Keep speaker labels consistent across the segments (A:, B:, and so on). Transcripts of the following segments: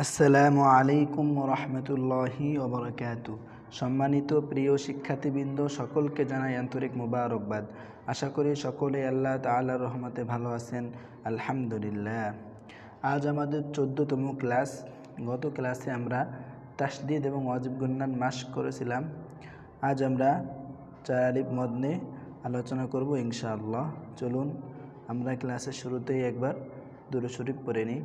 A: আসসালামু আলাইকুম রহমতুল্লাহি ওবরাকাতু। সম্মানিত প্রিয় শিক্ষার্থীবৃন্দ, সকলকে জানাই আন্তরিক মোবারকবাদ। আশা করি সকলে আল্লাহ তাআলার রহমতে ভালো আছেন, আলহামদুলিল্লাহ। আজ আমাদের 14তম ক্লাস। গত ক্লাসে আমরা তাসদিদ এবং ওয়াজিব গুন্নান মাস্ক করেছিলাম। আজ আমরা চার আলিফ মদ নিয়ে আলোচনা করব ইনশাআল্লাহ। চলুন আমরা ক্লাসের শুরুতেই একবার দুরূদ শরীফ পড়ে নিই।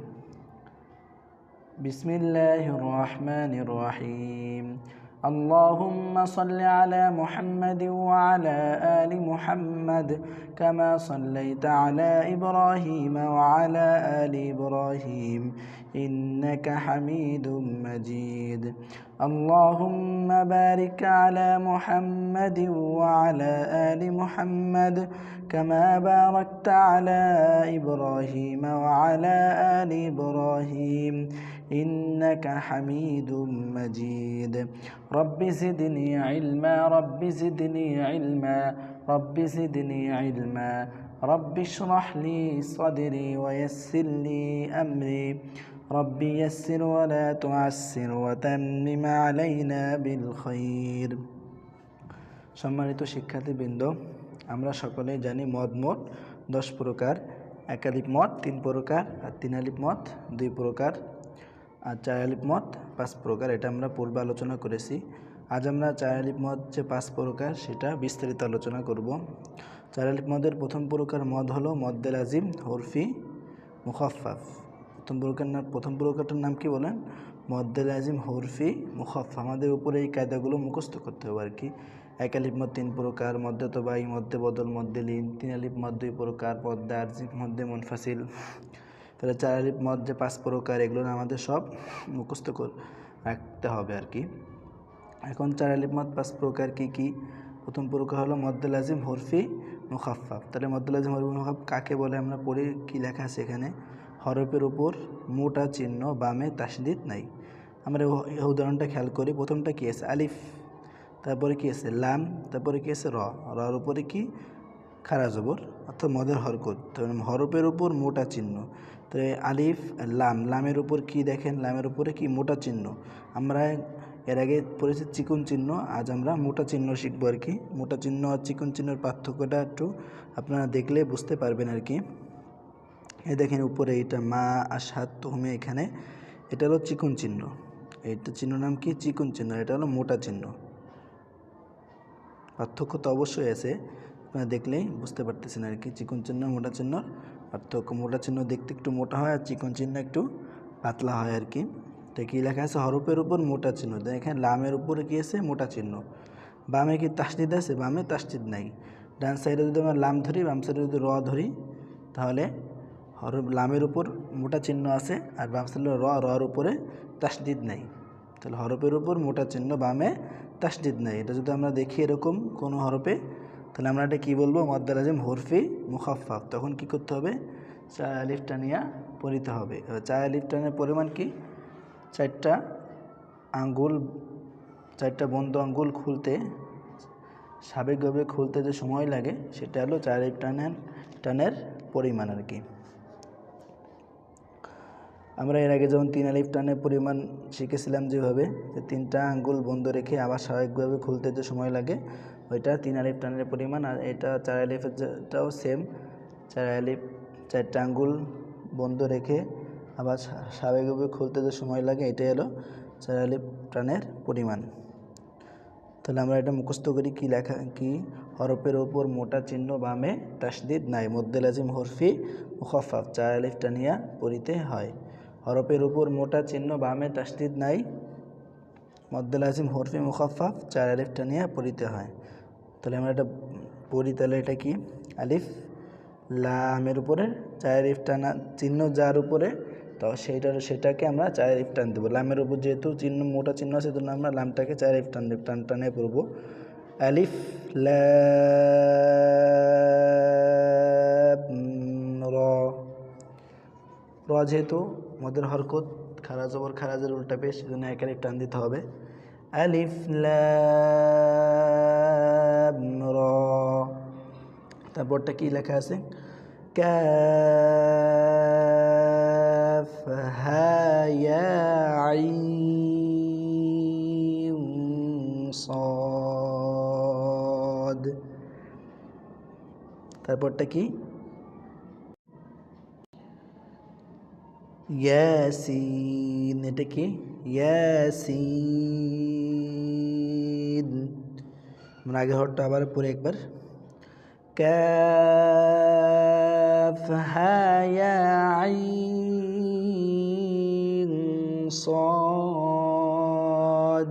A: بسم الله الرحمن الرحيم اللهم صل على محمد وعلى آل محمد كما صليت على إبراهيم وعلى آل إبراهيم إنك حميد مجيد اللهم بارك على محمد وعلى آل محمد كما باركت على إبراهيم وعلى آل إبراهيم إنك حميد مجيد رب زدني علما رب زدني علما رب زدني علما رب اشرح لي صدري ويسر لي أمري رب يسر ولا تعسر وتمم علينا بالخير। সম্মানিত শিক্ষার্থীবৃন্দ, আমরা সকলেই জানি মদ মোট 10 প্রকার। এক আলিফ মদ 3 প্রকার, আর 3 আলিফ মদ 2 প্রকার, আর 4 আলিফ মদ 5 প্রকার। এটা আমরা পূর্বে আলোচনা করেছি। আজ আমরা 4 আলিফ মদ যে 5 প্রকার সেটা বিস্তারিত আলোচনা করব। 4 আলিফ মদের প্রথম প্রকার মদ হলো মদ্দে লাজিম হরফি মুখাফফাফ। প্রথম প্রকারটার নাম কি বলেন? মদ্দে লাজিম হরফি মুখাফফাফ। আমাদের উপরে এই কায়দাগুলো মুখস্থ করতে হবে আর কি। এক আলিফ মদ 3 প্রকার, মদ্দে তবাই, মদ্দে বদল, মদ্দে লিন। 3 আলিফ মদ 2 প্রকার, মদ্দে আরজি, মদ্দে মুনফাসিল। তাহলে 4 আলিফ মদ যে 5 প্রকার, এগুলো আমাদের সব মুখস্থ রাখতে হবে আর কি। এখন 4 আলিফ মদ 5 প্রকার কি কি? প্রথম প্রকার হলো মদ্দে লাজিম হরফি মুখাফফাফ। তাহলে মদ্দে লাজিম হরফি মুখাফফাফ কাকে বলে আমরা পড়ি। কি লেখা আছে এখানে? হরফের উপর মোটা চিহ্ন, বামে তাসদিদ নাই। আমরা এই উদাহরণটা খেয়াল করি। প্রথমটা কি আছে? আলিফ, তারপরে কি আছে? লাম, তারপরে কি আছে? রর উপরে কি? খাড়া জবর, অর্থাৎ মদের হরকত। হরফের উপর মোটা চিহ্ন। তো আলিফ, লাম, লামের উপর কি দেখেন? লামের উপরে কি? মোটা চিহ্ন। আমরা এর আগে পড়েছি চিকন চিহ্ন, আজ আমরা মোটা চিহ্ন শিখবো আর কি। মোটা চিহ্ন আর চিকন চিহ্নের পার্থক্যটা একটু আপনারা দেখলে বুঝতে পারবেন আর কি। এই দেখেন উপরে এটা মা আশহাদ তুহুমে, এখানে এটা হলো চিকন চিহ্ন। এইটা চিহ্ন নাম কি? চিকন চিহ্ন। এটা হলো মোটা চিহ্ন। পার্থক্য তো অবশ্যই আছে, আপনারা দেখলেই বুঝতে পারতেছেন আর কি। চিকন চিহ্ন মোটা চিহ্ন পার্থক্য। মোটা চিহ্ন দেখতে একটু মোটা হয়, আর চিকন চিহ্ন একটু পাতলা হয় আর কি। তো কী লেখা আছে? হরফের উপর মোটা চিহ্ন। এখানে লামের উপরে কী আছে? মোটা চিহ্ন। বামে কি তাসদিদ আছে? বামে তাসদিদ নাই। ডান সাইডে যদি আমরা লাম ধরি, বাম সাইডে যদি র ধরি, তাহলে লামের উপর মোটা চিহ্ন আছে, আর বাম সাইডে রর উপরে তাসদিদ নাই। তাহলে হরফের উপর মোটা চিহ্ন, বামে তাসদিদ নাই। এটা যদি আমরা দেখি এরকম কোনো হরফে, তাহলে আমরা এটা কী বলবো? মদ্দে লাজিম হরফি মুখাফফাফ। তখন কি করতে হবে? 4 আলিফ টানিয়া পড়িতে হবে। এবার 4 আলিফ টানের পরিমাণ কি? 4টা আঙ্গুল, 4টা বন্ধ আঙ্গুল খুলতে, স্বাভাবিকভাবে খুলতে যে সময় লাগে, সেটা হলো 4 আলিফ টানের পরিমাণ আর কি। আমরা এর আগে যেমন 3 আলিফ টানের পরিমাণ শিখেছিলাম, যেভাবে যে 3টা আঙ্গুল বন্ধ রেখে আবার স্বাভাবিকভাবে খুলতে যে সময় লাগে, ওইটা 3 আলিফ টানের পরিমাণ। আর এটা 4 আলিফেরটাও সেম। 4 আলিফ 4টা আঙ্গুল বন্ধ রেখে আবার স্বাভাবিকভাবে খুলতে যে সময় লাগে, এটাই হলো 4 আলিফ টানের পরিমাণ। তাহলে আমরা এটা মুখস্থ করি। কি লেখা? কি? হরফের ওপর মোটা চিহ্ন, বামে তাসদিদ নাই। মদ্দে লাজিম হরফি মুখাফফাফ। 4 আলিফ টানিয়া পড়িতে হয়। হরফের উপর মোটা চিহ্ন, বামে তাসদিদ নাই, মদ্দে লাজিম হরফি মুখাফফাফ, 4 আলিফ টানিয়া পড়িতে হয়। তাহলে আমরা এটা পড়ি। তাহলে এটা কি? আলিফ লামের উপরে 4 আলিফ টানা চিহ্ন যার উপরে, তো সেটাকে আমরা 4 আলিফ টান দেবো। লামের উপর যেহেতু চিহ্ন মোটা চিহ্ন আছে, সেজন্য আমরা লামটাকে 4 আলিফ টানে পড়বো। আলিফ লাম র। যেহেতু মদের হরকত, খারা জবর খারাজের উল্টা পেশ, সেজন্য 1 আলিফ টান দিতে হবে। আলিফ লাম র। তারপরটা কি লেখা আছে? কাফ হা ইয়া তারপরটা কি ইয়াসিন, এটা কি ইয়াসিন। আমরা আগের হরফটা আবার পড়ে একবার, কাফ হা ইয়া আইন সাদ।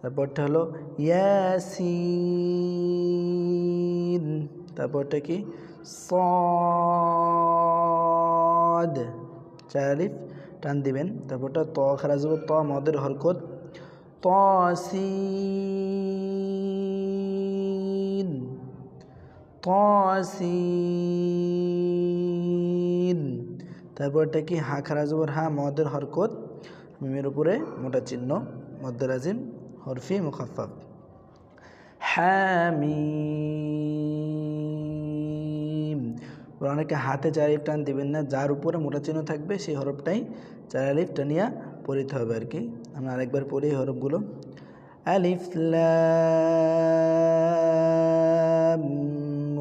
A: তারপরটা হলো ইয়াসিন, তারপরটা কি সাদ, 4 আলিফ টান দিবেন। তারপরটা ত খারাজ হবে, ত মদের হরকত, তসিন তসিন। তারপরটা কি হা খারাজ হবে, হা মদের হরকত, মিমের উপরে মোটা চিহ্ন, মদ্দে লাজিম হরফি মুখাফফাফ, হামিম। অনেকে হাতে 4 আলিফ টান দিবেন না, যার উপরে মোটা চিহ্ন থাকবে সেই হরফটাই 4 আলিফ টানিয়া পড়িতে হবে আর কি। আমরা আরেকবার পড়ি এই হরফগুলো, আলিফ লাম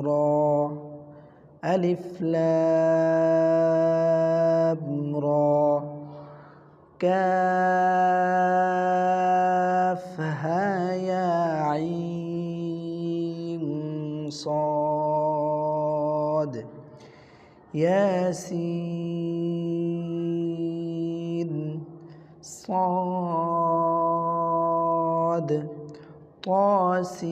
A: রা, আলিফ লাম রা, কাফ হা ইয়া আইন সাদ, ইয়াসিন সাদ, তাসিন,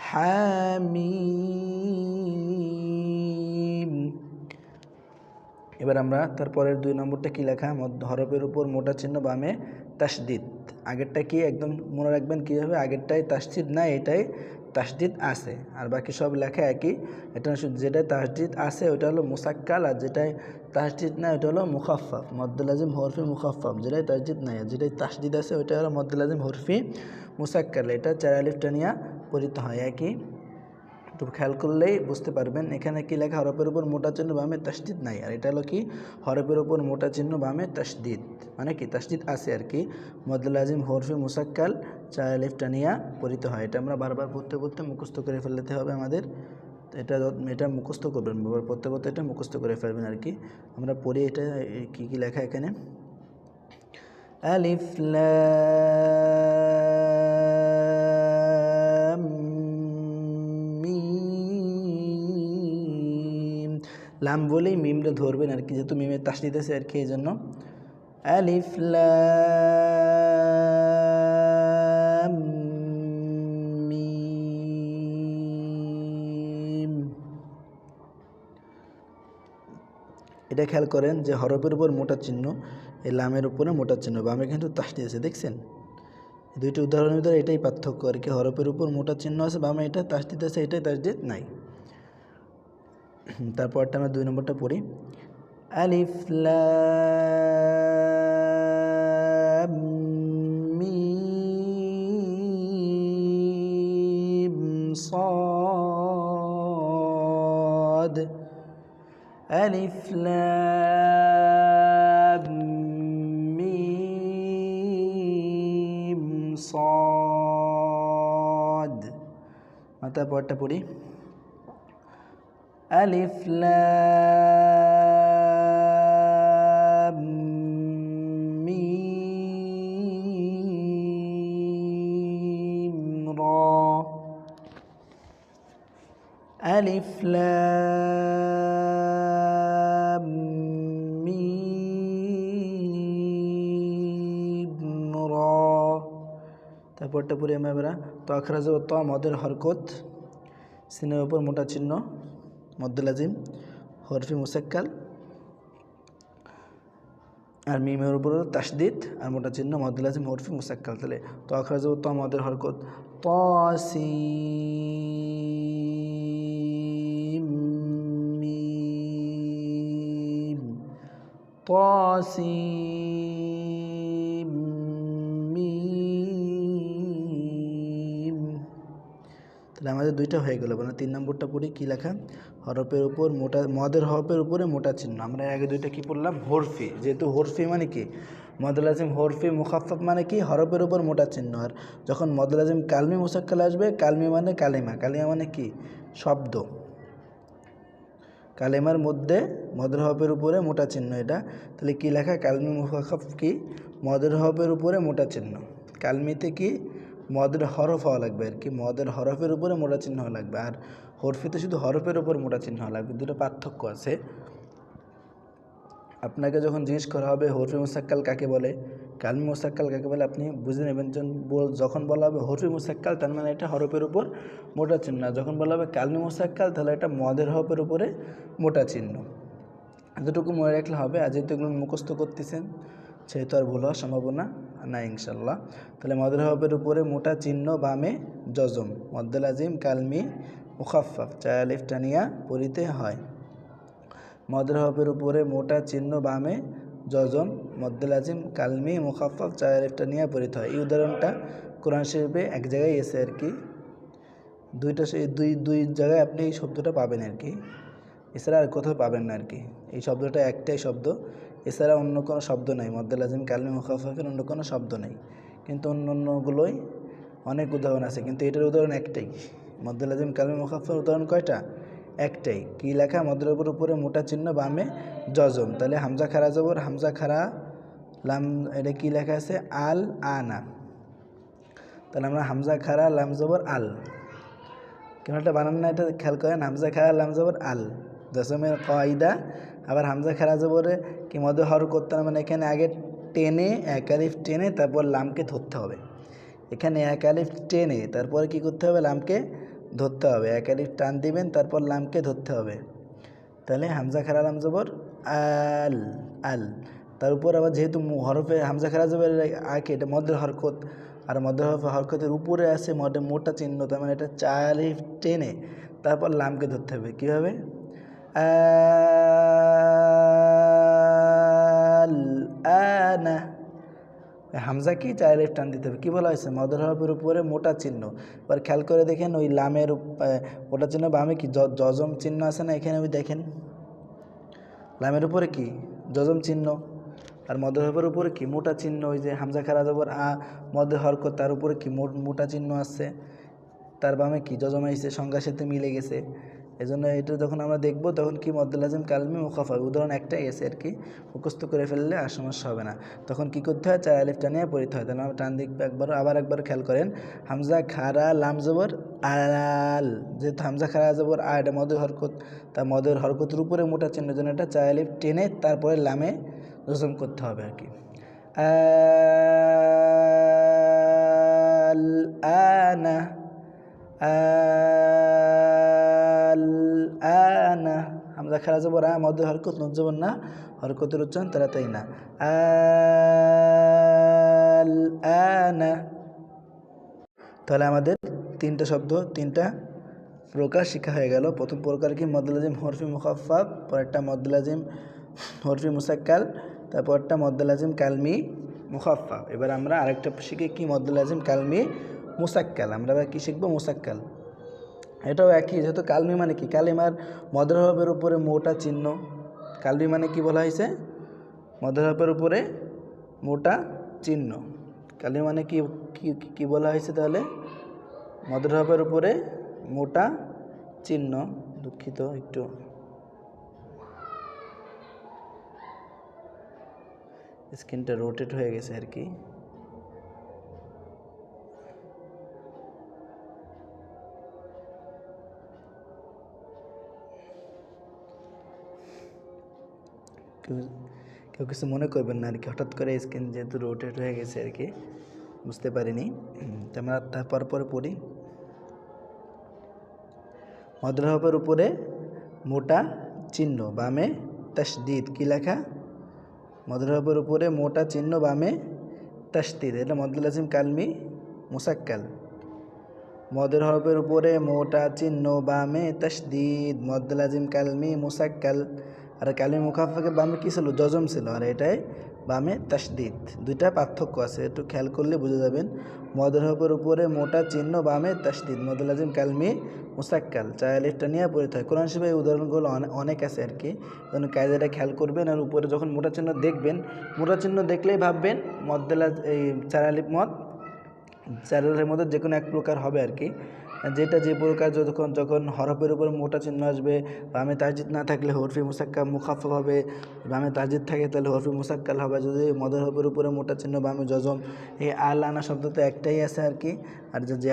A: হামিম। এবার আমরা তারপরের 2 নম্বরটা কি লেখা, হরফের উপর মোটা চিহ্ন, বামে তাসদিদ। আগেরটা কি একদম মনে রাখবেন কীভাবে, আগেরটাই তাসদিদ না, এটাই তাসদিদ আছে, আর বাকি সব লেখা একই। এটা যেটাই তাসদিদ আছে ওটা হলো মুসাক্কাল, আর যেটাই তাসদিদ না ওটা হলো মুখাফফাফ, মদ্দে লাজিম হরফি মুখাফফাফ। যেটাই তাসদিদ নাই, যেটাই তাসদিদ আছে ওটা হলো মদ্দে লাজিম হরফি মুসাক্কাল। এটা 4 আলিফ টানিয়া পড়িতে হয় একই। একটু খেয়াল করলেই বুঝতে পারবেন এখানে কি লেখা, হরফের উপর মোটা চিহ্ন বামে তাসদিদ নাই, আর এটা হলো কি হরফের উপর মোটা চিহ্ন বামে তাসদিদ, মানে কি তাসদিদ আছে আর কি। মদ্দে লাজিম হরফি মুসাক্কাল 4 আলিফ টানিয়া পড়িতে হয়। এটা আমরা বারবার পড়তে পড়তে মুখস্থ করে ফেলতে হবে আমাদের। এটা মুখস্থ করবেন, বারবার পড়তে পড়তে এটা মুখস্থ করে ফেলবেন আর কি। আমরা পড়ি এটা কি কি লেখা এখানে, আলিফ লাম মিম, লাম বলেই মিমটা ধরবেন আর কি, যেহেতু মিমের তাসদিদ আছে আর কি, এই জন্য আলিফ লাম মিম। এটা খেয়াল করেন যে হরফের উপর মোটা চিহ্ন, এই লামের উপরে মোটা চিহ্ন, বামে কিন্তু তাসদিদ আছে, দেখছেন? দুইটি উদাহরণের ভিতরে এটাই পার্থক্য আর কি, হরফের উপর মোটা চিহ্ন আছে, বামে এটা তাসদিদ আছে, এটাই তাসদিদ নাই। তারপরটা আমরা 2 নম্বরটা পড়ি, আলিফ লাম মিম সাদ, আলিফ লাম মিম সাদ। তারপরটা পড়ি, আলিফ লাম মিম রা, আলিফ লাম মিম রা। তারপরটা পড়ি আমরা, তো আখরাজ ত মদের হরকত, সিনের উপর মোটা চিহ্ন, মদ্দে লাজিম হরফি মুসাক্কাল, আর মিমের উপর তাসদিদ আর মোটা চিহ্ন, মদ্দে লাজিম হরফি মুসাক্কাল। তাহলে তো আখরাজ ত মদের হরকত, তাসিম মিম, তাসিম মিম। তাহলে আমাদের 2টা হয়ে গেল। মানে 3 নম্বরটা পড়ি কি লেখা, হরফের উপর মোটা, মদের হরফের উপরে মোটা চিহ্ন। আমরা আগে 2টা কি পড়লাম, হরফি, যেহেতু হরফি মানে কি মদুল আজিম হরফি মুখাফফাফ মানে কি, হরফের উপর মোটা চিহ্ন। আর যখন মদুল আজিম কালমি মুসাক্কাল আসবে, কালমি মানে কালিমা, কালিমা মানে কি, শব্দ। কালেমার মধ্যে মদের হরফের উপরে মোটা চিহ্ন, এটা তাহলে কি লেখা, কালমি মুখাফফাফ কি, মদের হরফের উপরে মোটা চিহ্ন। কালমিতে কি মদের হরফ হওয়া লাগবে আর কি, মদের হরফের উপরে মোটা চিহ্ন হওয়া লাগবে। আর হরফিতে শুধু হরফের উপর মোটা চিহ্ন হওয়া লাগবে, দুটো পার্থক্য আছে। আপনাকে যখন জিজ্ঞেস করা হবে হরফি মুসাক্কাল কাকে বলে, কালমি মুসাক্কাল কাকে বলে, আপনি বুঝে নেবেন। যখন বলা হবে হরফি মুসাক্কাল তার মানে এটা হরফের উপর মোটা চিহ্ন, যখন বলা হবে কালমি মুসাক্কাল তাহলে এটা মদের হরফের উপরে মোটা চিহ্ন। এতটুকু মনে রাখলে হবে। আর যেহেতু এগুলো মুখস্থ করতেছেন সেহেতু আর ভুল হওয়ার সম্ভাবনা নাই ইনশাল্লাহ। তাহলে মদের হরফের উপরে মোটা চিহ্ন, বামে জজম, মদ্দুল আজিম কালমি মুখাফফাফ, 4 আলিফ টানিয়া পড়িতে হয়। মদের হরফের উপরে মোটা চিহ্ন, বামে জজম, মদ্দুল আজিম কালমি মুখাফফাফ, 4 আলিফ টানিয়া পড়িতে হয়। এই উদাহরণটা কোরআন শরীফে এক জায়গায় এসে আর কি, দুই জায়গায় আপনি এই শব্দটা পাবেন আর কি, এছাড়া আর কোথাও পাবেন না আর কি। এই শব্দটা একটাই শব্দ, এছাড়া অন্য কোনো শব্দ নেই। মদ্দুল আজিম কালমি মুখাফফাফের অন্য কোনো শব্দ নেই, কিন্তু অন্যগুলোই অনেক উদাহরণ আছে, কিন্তু এটার উদাহরণ একটাই। মদ্দুল আজিম কালমি মুখাফফাফের উদাহরণ কয়টা, একটাই। কি লেখা, মদের উপরে মোটা চিহ্ন, বামে জজম। তাহলে হামজা খারা জবর হামজা খারা লাম, এটা কি লেখা আছে, আল আনা। তাহলে আমরা হামজা খারা লাম জবর আল, কেন একটা বানান না, এটা খেয়াল করেন, হামজা খারা লাম জবর আল, জজমের কায়দা। আবার হামজা খারা জবরে কি মধ্যে হর করতে হবে, মানে এখানে আগে টেনে, এক আলিফ টেনে তারপর লামকে ধরতে হবে। এখানে এক আলিফ টেনে তারপরে কি করতে হবে, লামকে ধরতে হবে। এক আলিফ টান দিবেন তারপর লামকে ধরতে হবে। তাহলে হামজা খারা লাম জবর আল, আল। তার উপর আবার যেহেতু হরফে হামজা খারা জবর আগে, এটা মদের হরকত, আর মদের হরকতের উপরে আছে মোটা চিহ্ন, তার মানে এটা 4 আলিফ টেনে তারপর লামকে ধরতে হবে। কীভাবে, আল আনা, হামজা কি 4 আলিফ টান দিতে হবে। কী বলা হয়েছে, মদের হরফের উপরে মোটা চিহ্ন। এবার খেয়াল করে দেখেন, ওই লামের মোটা চিহ্ন বামে কি জজম চিহ্ন আছে না, এখানে ওই দেখেন লামের উপরে কি জজম চিহ্ন, আর মদের হরফের উপরে কি মোটা চিহ্ন। ওই যে হামজা খারা জবর আ, মদের হরকত, তার উপরে কি মোটা চিহ্ন আছে, তার বামে কি জজম আইছে, সংজ্ঞার সাথে মিলে গেছে। এই জন্য এটা যখন আমরা দেখব তখন কি মদ্দুল আজিম কালমি মুখাফফাফ, উদাহরণ একটাই এসে আর কি, মুখস্থ করে ফেললে আর সমস্যা হবে না। তখন কি করতে হয়, 4 আলিফ টানিয়ে পড়িতে হয়। তাহলে আমরা টান দেখবো আবার একবার খেয়াল করেন, হামজা খারা লাম জবর আল, যেহেতু হামজা খারা জবর আ, এটা মদের হরকত, তা মদের হরকতের উপরে মোটা চিহ্ন জন্য এটা 4 আলিফ টেনে তারপরে লামে জজম করতে হবে আর কি। আল আনা, আল আনা, হামজা খারা জবর আ, মধ্যে হরকত, নুন জবর না, হরকতের উচ্চারণ তাড়াতাড়ি না, আল আনা। তাহলে আমাদের 3টা শব্দ, 3টা প্রকার শিক্ষা হয়ে গেল। প্রথম প্রকার কি, মদ্দুল আজিম হরফি মুখাফফাফ, পরেরটা মদ্দুল আজিম হরফি মুসাক্কাল, তারপরটা মদ্দুল আজিম কালমি মুখাফফাফ। এবার আমরা আরেকটা শিখি কি, মদ্দুল আজিম কালমি মুসাক্কাল। আমরা এবার কী শিখবো, মুসাক্কাল। এটাও একই, যেহেতু কালমি মানে কি, কালিমার মদের হরফের উপরে মোটা চিহ্ন। কালমি মানে কি বলা হয়েছে, মদের হরফের উপরে মোটা চিহ্ন। কালমি মানে কি কি বলা হয়েছে, তাহলে মদের হরফের উপরে মোটা চিহ্ন। দুঃখিত, একটু স্ক্রিনটা রোটেট হয়ে গেছে আর কি। কেউ কিছু মনে করবেন না আর কি, হঠাৎ করে স্ক্রিন যেহেতু রোটেট হয়ে গেছে আর কি, বুঝতে পারিনি। আমরা তারপর পড়ি, মদের হরফের উপরে মোটা চিহ্ন, বামে তাসদীদ। কি লেখা, মদের হরফের উপরে মোটা চিহ্ন, বামে তাসদীদ। এটা মদ্দুল আজিম কালমি মুসাক্কাল। মদের হরফের উপরে মোটা চিহ্ন, বামে তাসদীদ, মদ্দুল আজিম কালমি মুসাক্কাল। আর কালিমে মুখাফাকে বামে কী ছিল, জজম ছিল, আর এটাই বামে তাসদিদ। দুইটা পার্থক্য আছে, একটু খেয়াল করলে বুঝে যাবেন। মদের হরফের উপরে মোটা চিহ্ন বামে তাসদিদ, মদুল আজিম কালমি মুসাক্কাল, চার আলিফটা নিয়ে পড়তে হয়। কোরআন শরীফে এই উদাহরণগুলো অনেক আছে আর কি, যেন কায়দাটা খেয়াল করবেন। আর উপরে যখন মোটা চিহ্ন দেখবেন, মোটা চিহ্ন দেখলেই ভাববেন মদ্দেলা এই চার আলিফ মদ, চার আলিফের মধ্যে যে কোনো এক প্রকার হবে আর কি, যেটা যে প্রকার যখন হরফের উপর মোটা চিহ্ন আসবে, বামে তাসদিদ না থাকলে হরফি মুসাক্কাল মুখাফফ হবে, বামে তাসদিদ থাকে তাহলে হরফি মুসাক্কাল হবে। যদি মদের হরফের উপরে মোটা চিহ্ন বামে জজম, এই আল আনা শব্দ তো একটাই আছে আর কি।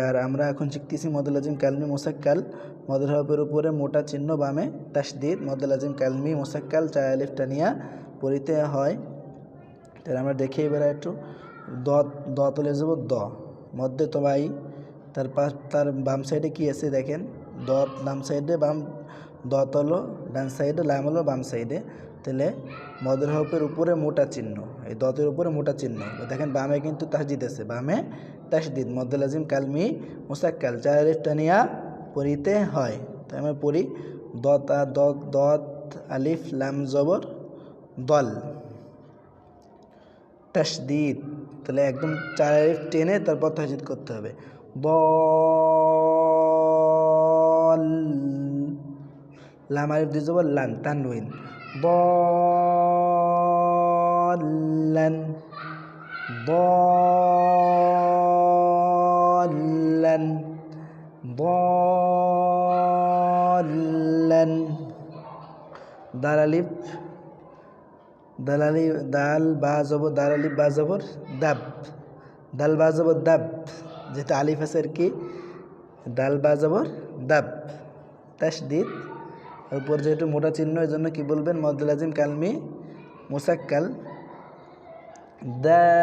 A: আর আমরা এখন শিখতেছি মদুল আজিম কালমি মুসাক্কাল, মদের হরফের উপরে মোটা চিহ্ন বামে তাসদিদ, মদুল আজিম কালমি মুসাক্কাল, চার আলিফ টানিয়া পড়িতে হয়। তাহলে আমরা দেখে এবার একটু দ তলে যাব দ, মধ্যে তবাই, তার বাম সাইডে কি আছে দেখেন, দ বাম সাইডে, বাম দ তলো ডান সাইডে, লাম হলো বাম সাইডে। তাহলে মদের হরফের উপরে মোটা চিহ্ন, এই দতের উপরে মোটা চিহ্ন দেখেন, বামে কিন্তু তাসদিদ আছে, বামে তাসদিদ, মদ্দুল আজিম কালমি মুসাক্কাল, চার আলিফ টানিয়া পড়িতে হয়। তাই আমরা পড়ি দত আলিফ লাম জবর দল, তাসদিদ। তাহলে একদম চার আলিফ টেনে তারপর তাসদিদ করতে হবে। দল, লাম আলিফ দিয়ে জবর লান, তানউইন, দলান, দলান, দলান। দাল আলিফ, দাল বা জবর, দাল আলিফ বা জবর দাব, দাল বা জবর দাব, যেটা আলিফ আছে আর কি, দাল বা জবর দাব, তাসদিদ। উপর যেহেতু মোটা চিহ্ন, এই জন্য কী বলবেন, মদ্দুল আজিম কালমি মুসাক্কাল। দাব,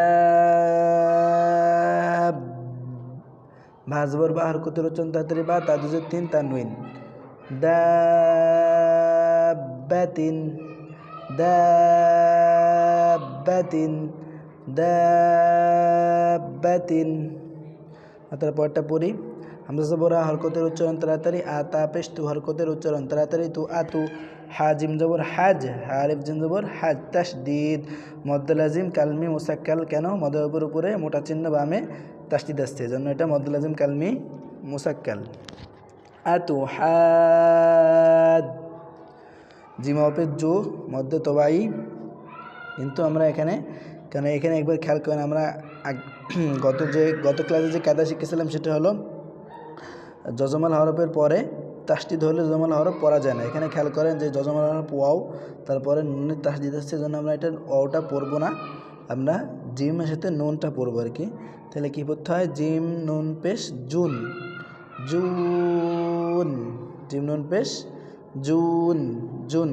A: বা জবর বা হরকতের উচ্চারণ তাড়াতাড়ি, বা তাজুজের 3 তানউইন, দাব্বাতিন, দাব্বাতিন, দাব্বাতিন। তারপরটা পড়ি, হামজা জবরা হরকতের উচ্চারণ তাড়াতাড়ি, আতা পেশ তু হরকতের উচ্চারণ তাড়াতাড়ি, তু আতু, হাজিম জবর হাজ, হারিফ জিম জবর হাজ, তাসদিদ, মদ্দুল আজিম কালমি মুসাক্কাল। কেন, মদের উপরে মোটা চিহ্ন বামে তাসদিদ আসছে, জন্য এটা মদ্দুল আজিম কালমি মুসাক্কাল। আতু হাদ, জিম অপের জো, মধ্যে তবাই। কিন্তু আমরা এখানে একবার খেয়াল করেন, আমরা গত ক্লাসে যে কায়দা শিখেছিলাম সেটা হলো যজমাল হরফের পরে তাসদিদ হলে যজমাল হরফ পড়া যায় না। এখানে খেয়াল করেন যে যজমাল হরফ ওয়াও, তারপরে নুনের তাসদিদ আসছে, জন্য আমরা এটা ওয়াওটা পড়বো না, আমরা জিমের সাথে নুনটা পড়বো আর কি। তাহলে কী পড়তে হয়, জিম নুন পেশ জুন, জুন, জিম নুন পেশ জুন, জুন।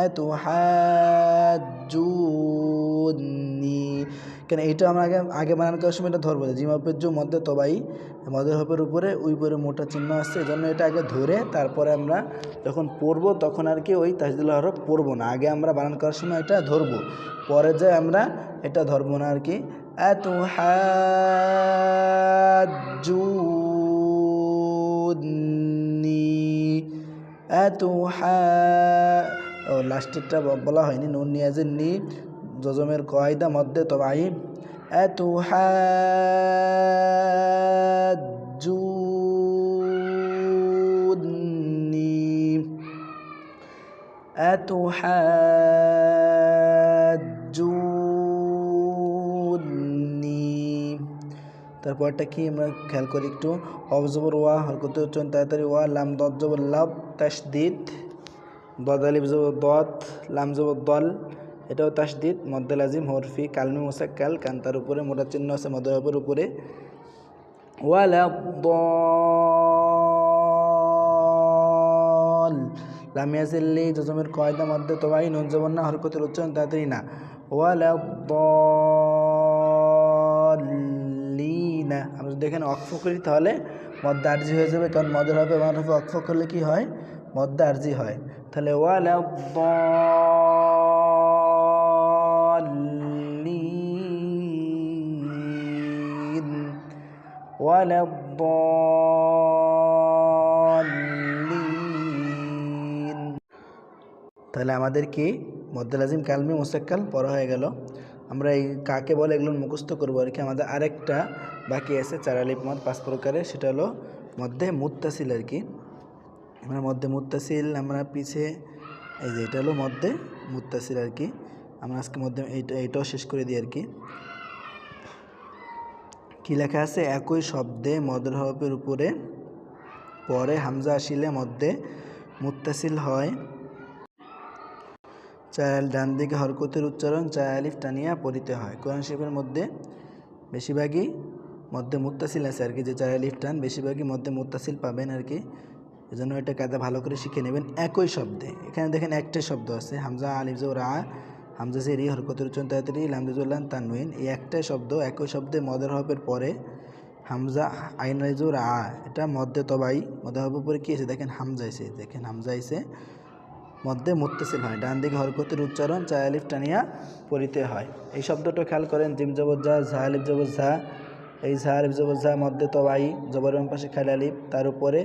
A: আতুহাজ্জুনি, কেন এইটা আমরা আগে বানান করার সময় এটা ধরবো, জিম হরফের জু, মধ্যে তবাই, মদের হরফের উপরে উপরে মোটা চিহ্ন আসছে, এই জন্য এটা আগে ধরে তারপরে আমরা যখন পড়বো তখন আর কি ওই তাসদিদুল হরফ পড়বো না, আগে আমরা বানান করার সময় এটা ধরবো, পরে যে আমরা এটা ধরবো না আর কি। আতুহাজ্জুনি, লাস্টেরটা বলা হয়নি, নুন নিয়াজের নি, যজমের কয়দা, মধ্যে তবাই, আতুহাজ্জুনি, আতুহাজ্জুনি। তারপরটা কি আমরা খেয়াল করি একটু, অফ জবর ওয়া, হরকতের উচ্চারণ তাড়াতাড়ি, ওয়া, লাম দত জবর লাভ, তাসদিদ, দদ আলিফ জবর দত, লাম জবর দল, এটাও তাসদিদ, মদ্দুল আজিম হরফি কালমি মুসাক্কাল, কান তার উপরে মোটা চিহ্ন আছে মদের হরফের উপরে। ওয়ালা দল, লাম ইয়াজিল্লি, যজমের কয়দা, মধ্যে তবাই, নুন জবর না, হরকতের উচ্চারণ তাড়াতাড়ি না, ওয়ালা দলিনা। আমরা যদি এখানে অক্ফ করি তাহলে মদ্দে আরজি হয়ে যাবে, কারণ মদের হবে মারফে অক্ফ করলে কি হয়, মদ্দে আরজি হয়। তাহলে ওয়ালা দলিন, ওয়ালা দলিন। তাহলে তাহলে আমাদের কি মদ্দে লাজিম কালমি মুসাক্কাল পড়া হয়ে গেল। আমরা এই কাকে বলে এগুলো মুখস্থ করবো আর কি। আমাদের আরেকটা বাকি আছে 4 আলিফ মদ 5 প্রকারের, সেটা হলো মধ্যে মুত্তাসিল আর কি। আমরা মধ্যে মুত্তাসিল আমরা পিছে এই যে এটা হলো মধ্যে মুত্তাসিল আর কি। আমরা আজকে মধ্যে এইটাও শেষ করে দিই আর কি। কি লেখা আছে? একই শব্দে মদের হরফের উপরে পরে হামজা আসিলে মধ্যে মুত্তাসিল হয়। ডান দিকে হরকতের উচ্চারণ 4 আলিফ টানিয়া পড়িতে হয়। কোরআন শরীফের মধ্যে বেশিরভাগই মধ্যে মুত্তাসিল আছে আর কি, যে 4 আলিফ টান বেশিরভাগই মধ্যে মুত্তাসিল পাবেন আর কি। এজন্য এটা কায়দা ভালো করে শিখে নেবেন। একই শব্দে এখানে দেখেন একটাই শব্দ আছে, হামজা আলিফ জবর আ, হামজা জের ই, হরকতের উচ্চারণ তাড়াতাড়ি, লাম জবর তানউইন, এই একটাই শব্দ। একই শব্দে মদের হরফের পরে হামজা আইন জবর আ, এটা মধ্যে তবাই মদের হরফের পরে কি আছে দেখেন হামজা আছে, দেখেন হামজা আছে, মধ্যে মুত্তাসিল হয়। ডান দিকে হরকতের উচ্চারণ 4 আলিফ টানিয়া পড়িতে হয়। এই শব্দটা খেয়াল করেন, জিম জবর জা, ঝা আলিফ জবর ঝা, এই ঝা আলিফ জবর ঝা মধ্যে তবাই, জবর বাম পাশে খালি আলিফ, তার উপরে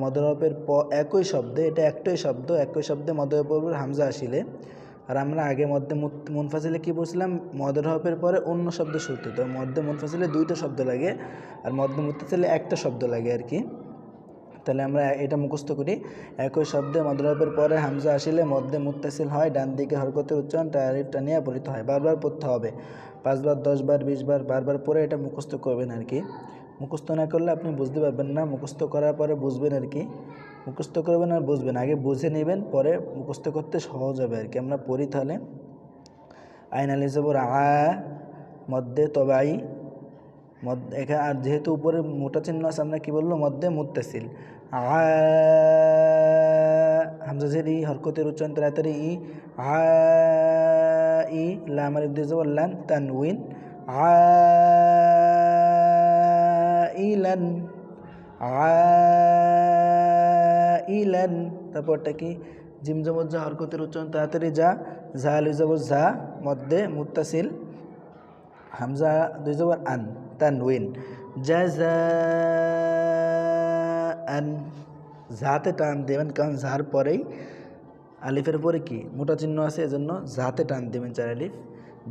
A: মদের হরফের একই শব্দে, এটা একটাই শব্দ, একই শব্দে মদের হরফের হামজা আসিলে। আর আমরা আগে মধ্যে মুনফাসিলে কী বলছিলাম? মদের হরফের পরে অন্য শব্দ শুরুতে, তো মধ্যে মুনফাসিলে 2টা শব্দ লাগে আর মধ্যে মুত্তাসিলে একটা শব্দ লাগে আর কি। তাহলে আমরা এটা মুখস্থ করি, একই শব্দে মদের হরফের পরে হামজা আসিলে মধ্যে মুত্তাসিল হয়, ডান দিকে হরকতের উচ্চারণ আলিফ টানিয়া পড়িতে হয়। বারবার পড়তে হবে, 5 বার 10 বার 20 বার বারবার পরে এটা মুখস্থ করবেন আর কি। মুখস্থ না করলে আপনি বুঝতে পারবেন না, মুখস্থ করার পরে বুঝবেন আর কি। মুখস্থ করবেন আর বুঝবেন, আগে বুঝে নেবেন, পরে মুখস্থ করতে সহজ হবে আর কি। আমরা পড়ি তাহলে, আইন আলিফ জবর আ, মধ্যে তবাই, এখানে আর যেহেতু উপরে মোটা চিহ্ন আছে আমরা কি বললো? মধ্যে মুত্তাসিল। আ, হামজা জের ই, হরকতের উচ্চারণ তাড়াতাড়ি ই, আ ই, লাম আলিফ জবর লান তানউইন, আ ইলান, আইলান। তারপরটা কি? জিম জবর যা, হরকতের উচ্চারণ তাড়াতাড়ি যা, ঝা আলিফ জবর ঝা মধ্যে মুত্তাসিল, হামজা 2 জবর আন তানউইন, জাযাআন। জাতে টান দেবেন, কারণ ঝার পরেই আলিফের পরে কি মোটা চিহ্ন আছে, এজন্য জাতে টান দেবেন 4 আলিফ।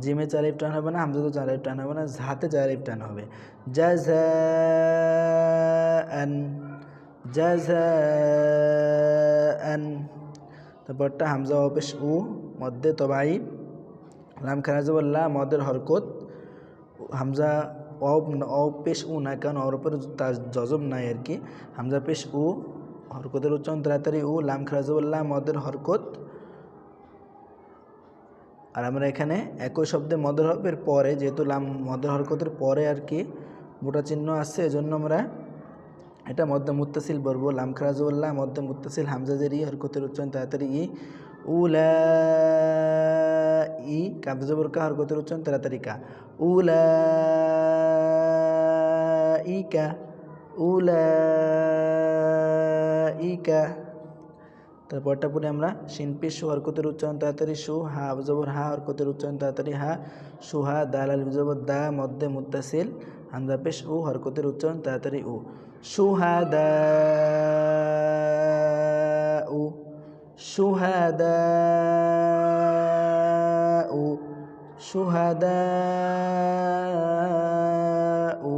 A: জিমে 4 আলিফ টান হবে না, হামজাতে 4 আলিফ টান হবে না, ঝাতে 4 আলিফ টান হবে। জাযাআন, জাযাআন। তারপরটা হামজা পেশ উ, মধ্যে তবাই, লাম খারা জবর লা, মদের হরকত, হামজা অ পেশ উ না, কারণ ওর উপরে তার জজম নাই আর কি। হামজা পেশ উ, হরকতের উচ্চারণ তাড়াতাড়ি উ, লাম খারা জবর লা, মদের হরকত। আর আমরা এখানে একই শব্দে মদের হরফের পরে, যেহেতু লাম মদের হরকতের পরে আর কি মোটা চিহ্ন আসছে, এজন্য আমরা এটা মধ্যে মুত্তাসিল বলবো। লাম খারা জবর লা, মধ্যে মুত্তাসিল, হামজা জের ই, হরকতের উচ্চারণ তাড়াতাড়ি ই, উলা ই, কাফ জবর কা, হরকতের উচ্চারণ তাড়াতাড়ি কা, উলাইকা, উলাইকা। তারপরটা পরে আমরা শিন পেশ সু, হরকতের উচ্চারণ তাড়াতাড়ি সু, হা জবর হা, হরকতের উচ্চারণ তাড়াতাড়ি হা, সুহা, দাল আলিফ জবর দা, মধ্যে মুত্তাসিল, হামজা পেশ উ, হরকতের উচ্চারণ তাড়াতাড়ি উ, সুহাদা উ, সুহাদা উ, সুহাদা উ।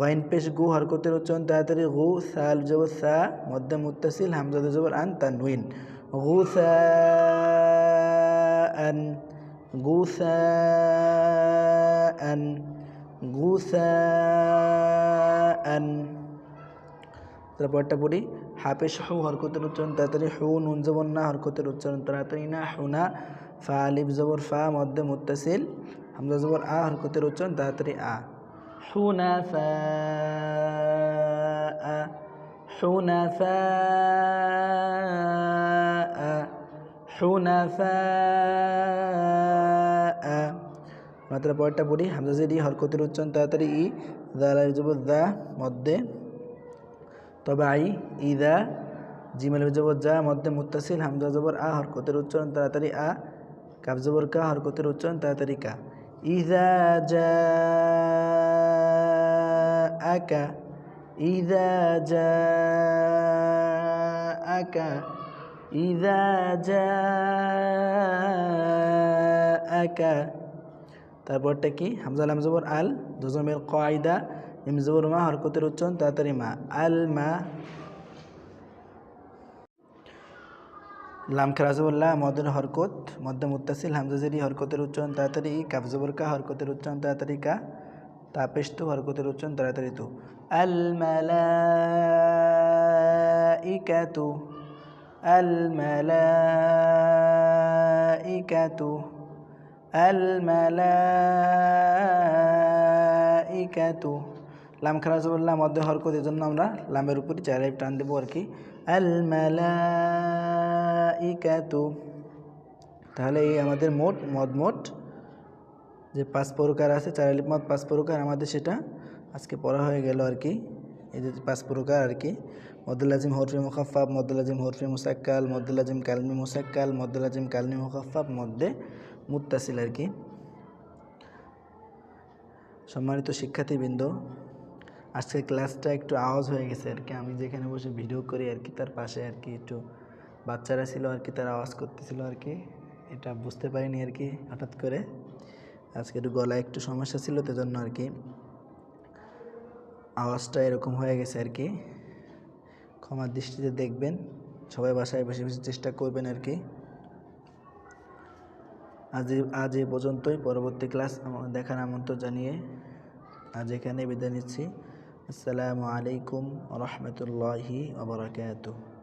A: গাইন পেশ গু, হরকতের উচ্চারণ তাড়াতাড়ি গু, সাল জবর সা, মধ্যে মুত্তাসিল, হামজা জবর আন তানউইন, গুসাআন, গুসাআন, গুসাআন। তারপরটা পড়ি, হাফেশ হু, হরকতের উচ্চারণ তাড়াতাড়ি হু, নুন জবর না, হরকতের উচ্চারণ তাড়াতাড়ি না, হুনা, ফা আলিফ জবর ফা, মধ্যে মুত্তাসিল, হামজা জবর আ, হরকতের উচ্চারণ তাড়াতাড়ি আ, হুনাফা, হুনাফা, হুনাফা। মাত্র পরেরটা পড়ি, হামজা জের ই, হরকতের উচ্চারণ তাড়াতাড়ি ই, দাল আলিফ জবর দা, মধ্যে তবাই, ইদা, জিম আলিফ জবর যা, মধ্যে মুত্তাসিল, হামজা জবর আ, হরকতের উচ্চারণ তাড়াতাড়ি আ, কাফ জবর কা, হরকতের উচ্চারণ তাড়াতাড়ি কা, ইযা জাআকা, ইযা জাআকা, ইযা জাআকা। তারপরটা কি? হামজা লাম জবর আল, দুজমের কায়দা, মিম জবর মা, হরকতের উচ্চারণ তাড়াতাড়ি মা, আল মা। লাম খেরা জবর লা, মদের হরকত, মধ্যে মুত্তাসিল, হামজা জেরি, হরকতের উচ্চারণ তাড়াতাড়ি, কাফ জবর কা, হরকতের উচ্চারণ তাড়াতাড়ি কা, তাপেশ তু, হরকতের উচ্চারণ তাড়াতাড়ি তু। আল মালাইকাতু, আল মালাইকাতু, আল মালাইকাতু। লাম খারা জবর লা, মধ্যে হরকত, এই জন্য আমরা লামের উপরে 4 আলিফ টান দেবো আর কি। আল মালাইকাতু। তাহলে এই আমাদের মোট যে 5 প্রকার আছে, 4 আলিফ মদ 5 প্রকার, আমাদের সেটা আজকে পড়া হয়ে গেল আর কি। এই যে 5 প্রকার আর কি: মদ্দুল লাজিম হরফে মুখাফফাফ, মদ্দুল লাজিম হরফে মুসাক্কাল, মদ্দুল লাজিম কালমি মুসাক্কাল, মদ্দুল লাজিম কালমি মুখাফফাফ, মধ্যে মুত্তাসিল আর কি। সম্মানিত শিক্ষার্থীবৃন্দ, আজকের ক্লাসটা একটু আওয়াজ হয়ে গেছে আর কি। আমি যেখানে বসে ভিডিও করি আর কি, তার পাশে আর কি একটু বাচ্চারা ছিল আর কি, তারা আওয়াজ করতেছিল আর কি। এটা বুঝতে পারিনি আর কি, হঠাৎ করে আজকে একটু গলায় একটু সমস্যা ছিল, সেজন্য আর কি আওয়াজটা এরকম হয়ে গেছে আর কি। ক্ষমার দৃষ্টিতে দেখবেন। সবাই বাসায় বসে বসে চেষ্টা করবেন আর কি। আজ এই পর্যন্তই। পরবর্তী ক্লাস দেখার আমন্ত্রণ জানিয়ে আজ এখানে বিদায় নিচ্ছি। আসসালামু আলাইকুম ওয়া রাহমাতুল্লাহি ওয়া বারাকাতুহু।